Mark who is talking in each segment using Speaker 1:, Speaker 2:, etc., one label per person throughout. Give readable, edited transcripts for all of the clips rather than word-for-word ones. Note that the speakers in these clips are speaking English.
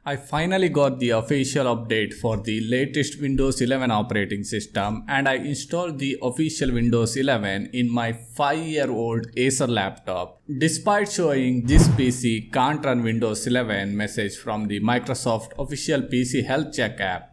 Speaker 1: I finally got the official update for the latest Windows 11 operating system and I installed the official Windows 11 in my 5-year-old Acer laptop. Despite showing this PC can't run Windows 11 message from the Microsoft official PC Health Check app.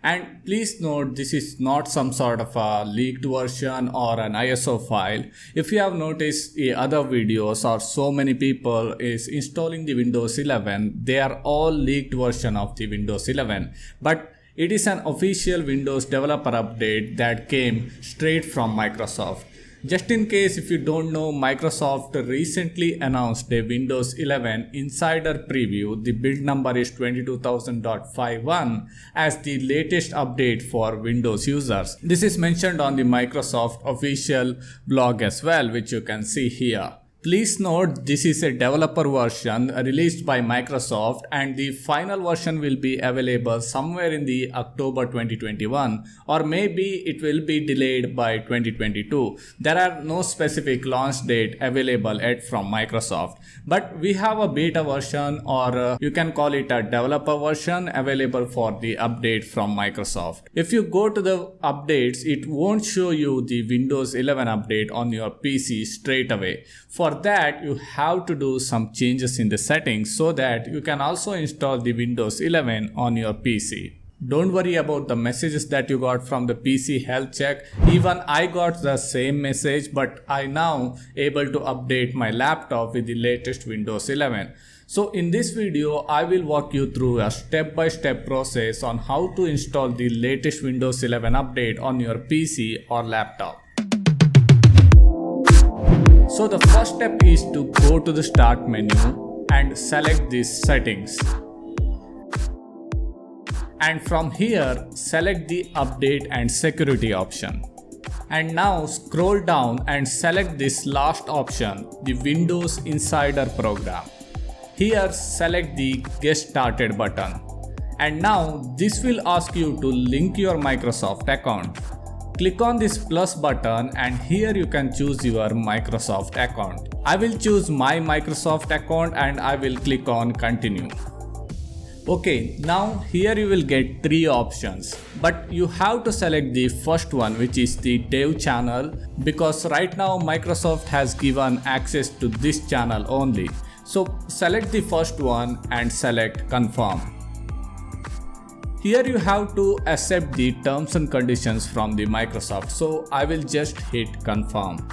Speaker 1: And please note, this is not some sort of a leaked version or an ISO file. If you have noticed other videos or so many people is installing the Windows 11, they are all leaked version of the Windows 11. But it is an official Windows developer update that came straight from Microsoft. Just in case if you don't know, Microsoft recently announced a Windows 11 Insider Preview. The build number is 22000.51 as the latest update for Windows users. This is mentioned on the Microsoft official blog as well, which you can see here. Please note, this is a developer version released by Microsoft and the final version will be available somewhere in the October 2021 or maybe it will be delayed by 2022. There are no specific launch date available yet from Microsoft, but we have a beta version or you can call it a developer version available for the update from Microsoft. If you go to the updates, it won't show you the Windows 11 update on your PC straight away. For that, you have to do some changes in the settings so that you can also install the Windows 11 on your PC. Don't worry about the messages that you got from the PC Health Check. Even I got the same message, but I now able to update my laptop with the latest Windows 11. So in this video, I will walk you through a step-by-step process on how to install the latest Windows 11 update on your PC or laptop. So the first step is to go to the Start menu and select these settings. And from here, select the Update and Security option. And now scroll down and select this last option, the Windows Insider Program. Here, select the Get Started button. And now this will ask you to link your Microsoft account. Click on this plus button and here you can choose your Microsoft account. I will choose my Microsoft account and I will click on continue. Okay, now here you will get 3 options, but you have to select the first one, which is the Dev channel, because right now Microsoft has given access to this channel only. So select the first one and select confirm. Here you have to accept the terms and conditions from the Microsoft, so I will just hit confirm.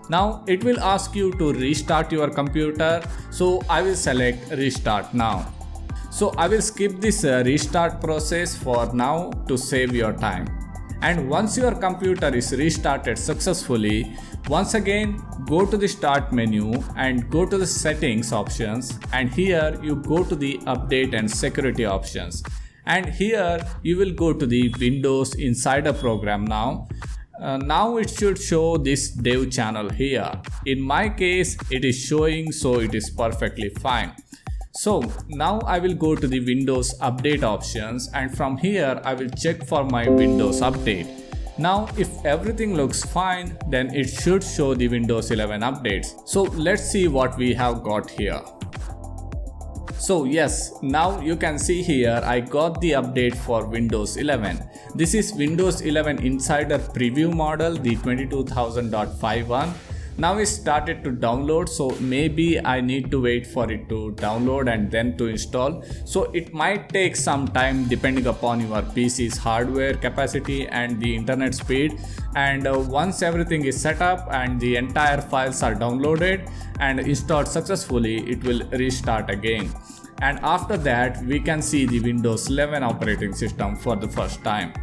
Speaker 1: Now it will ask you to restart your computer, so I will select restart now. So I will skip this restart process for now to save your time. And once your computer is restarted successfully, once again go to the Start menu and go to the Settings options, and here you go to the Update and Security options. And here you will go to the Windows Insider Program now. Now it should show this Dev channel here. In my case, it is showing, so it is perfectly fine. So now I will go to the Windows Update options and from here I will check for my Windows Update. Now if everything looks fine, then it should show the Windows 11 updates. So let's see what we have got here. So yes, now you can see here I got the update for Windows 11. This is Windows 11 Insider Preview model, the 22000.51. Now it started to download, so maybe I need to wait for it to download and then to install. So it might take some time depending upon your PC's hardware capacity and the internet speed. And once everything is set up and the entire files are downloaded and installed successfully, it will restart again. And after that, we can see the Windows 11 operating system for the first time.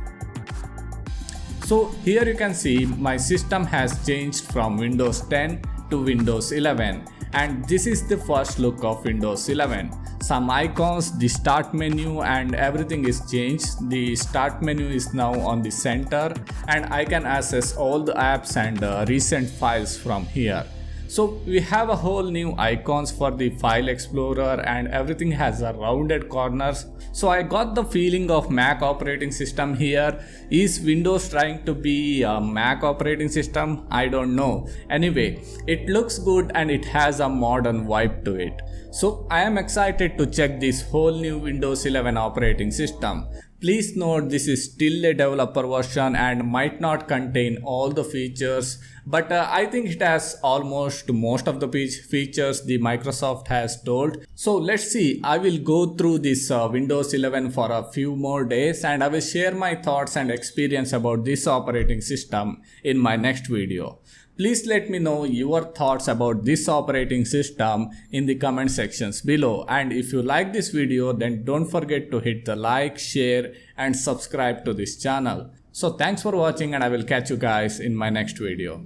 Speaker 1: So here you can see my system has changed from Windows 10 to Windows 11, and this is the first look of Windows 11. Some icons, the Start menu and everything is changed. The Start menu is now on the center and I can access all the apps and recent files from here. So we have a whole new icons for the file explorer and everything has a rounded corners. So I got the feeling of Mac operating system here. Is Windows trying to be a Mac operating system? I don't know. Anyway, it looks good and it has a modern vibe to it. So I am excited to check this whole new Windows 11 operating system. Please note this is still a developer version and might not contain all the features, but I think it has almost most of the features the Microsoft has told. So let's see, I will go through this Windows 11 for a few more days and I will share my thoughts and experience about this operating system in my next video. Please let me know your thoughts about this operating system in the comment sections below, and if you like this video then don't forget to hit the like, share and subscribe to this channel. So thanks for watching and I will catch you guys in my next video.